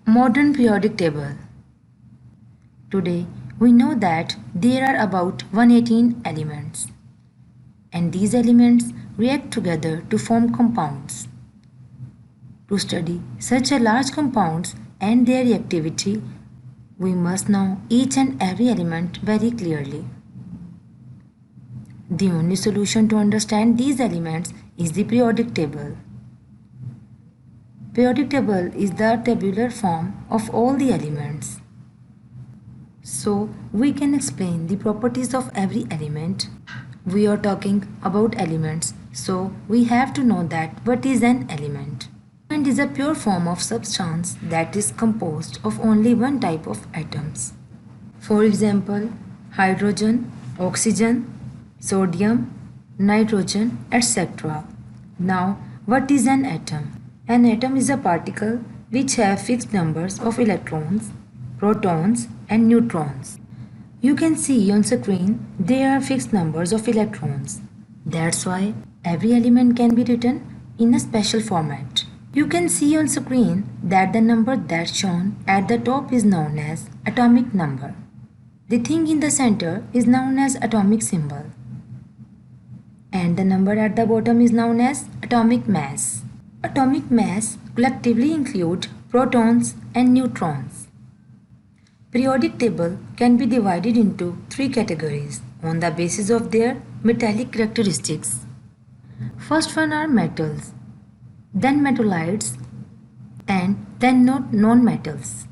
Modern periodic table. Today, we know that there are about 118 elements, and these elements react together to form compounds. To study such a large compounds and their reactivity, we must know each and every element very clearly. The only solution to understand these elements is the periodic table. Periodic table is the tabular form of all the elements. So we can explain the properties of every element. We are talking about elements, so we have to know that what is an element. Element is a pure form of substance that is composed of only one type of atoms. For example, hydrogen, oxygen, sodium, nitrogen, etc. Now, what is an atom? An atom is a particle which have fixed numbers of electrons, protons and neutrons. You can see on screen there are fixed numbers of electrons. That's why every element can be written in a special format. You can see on screen that the number that's shown at the top is known as atomic number. The thing in the center is known as atomic symbol. And the number at the bottom is known as atomic mass. Atomic mass collectively include protons and neutrons. Periodic table can be divided into three categories on the basis of their metallic characteristics. First one are metals, then metallites, and then non-metals.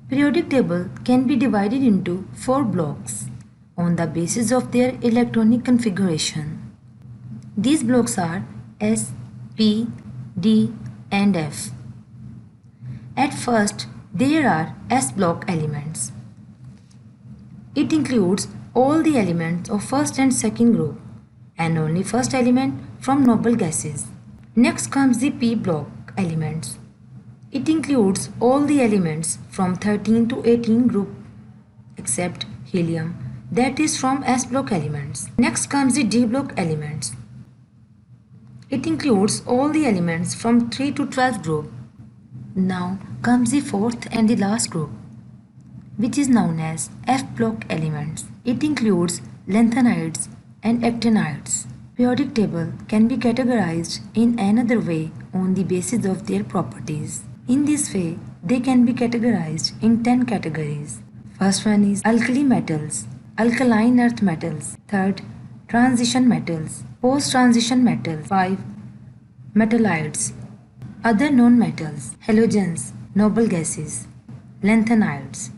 Periodic table can be divided into four blocks on the basis of their electronic configuration. These blocks are S, P, D, and F. At first, there are S block elements. It includes all the elements of first and second group and only first element from noble gases. Next comes the P block elements. It includes all the elements from 13 to 18 group except helium, that is from S block elements. Next comes the D block elements. It includes all the elements from 3 to 12 group. Now comes the fourth and the last group, which is known as F block elements. It includes lanthanides and actinides. Periodic table can be categorized in another way on the basis of their properties. In this way, they can be categorized in 10 categories. First one is alkali metals, alkaline earth metals. Third, transition metals, post-transition metals. 5. Metallites, other non-metals, halogens, noble gases, lanthanides,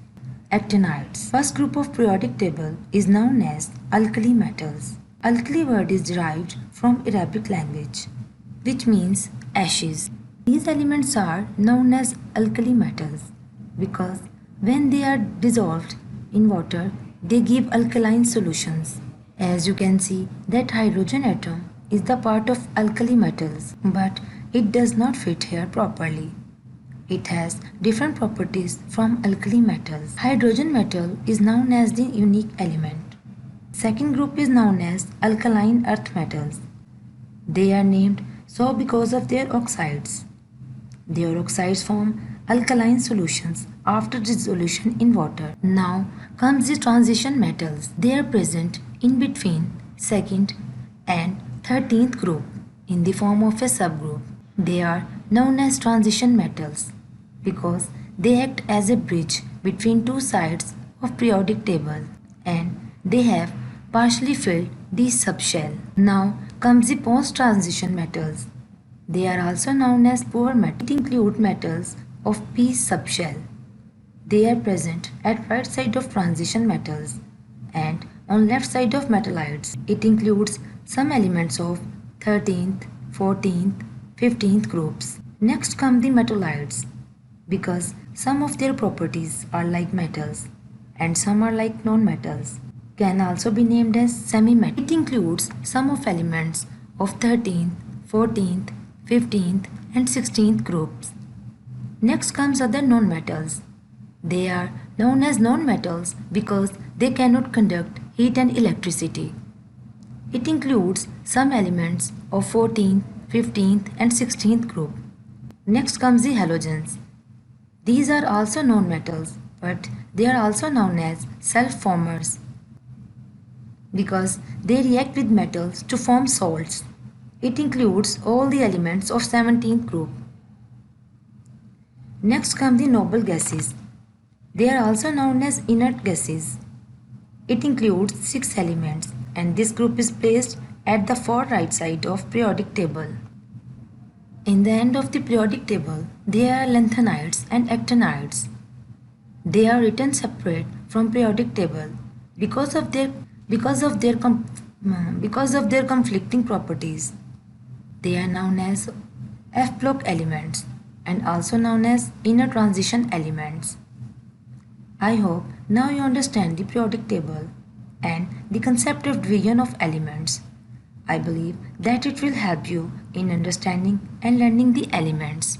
actinides. First group of periodic table is known as alkali metals. Alkali word is derived from Arabic language, which means ashes. These elements are known as alkali metals because when they are dissolved in water, they give alkaline solutions. As you can see that hydrogen atom is the part of alkali metals, but it does not fit here properly. It has different properties from alkali metals. Hydrogen metal is known as the unique element. Second group is known as alkaline earth metals. They are named so because of their oxides. Their oxides form alkaline solutions after dissolution in water. Now comes the transition metals. They are present in between second and 13th group in the form of a subgroup. They are known as transition metals because they act as a bridge between two sides of periodic table and they have partially filled the subshell. Now comes the post-transition metals. They are also known as poor metals. It includes metals of p subshell. They are present at right side of transition metals and on left side of metallites. It includes some elements of 13th, 14th, 15th groups. Next come the metallites because some of their properties are like metals and some are like non-metals. Can also be named as semi-metal. It includes some of elements of 13th, 14th, 15th and 16th groups. Next comes other non-metals. They are known as non-metals because they cannot conduct heat and electricity. It includes some elements of 14th, 15th and 16th group. Next comes the halogens. These are also known metals, but they are also known as self-formers because they react with metals to form salts. It includes all the elements of 17th group. Next come the noble gases. They are also known as inert gases. It includes 6 elements and this group is placed at the far right side of periodic table. In the end of the periodic table, there are lanthanides and actinides. They are written separate from periodic table because of their because of their com- because of their conflicting properties. They are known as F block elements and also known as inner transition elements. I hope now you understand the periodic table and the concept of division of elements. I believe that it will help you in understanding and learning the elements.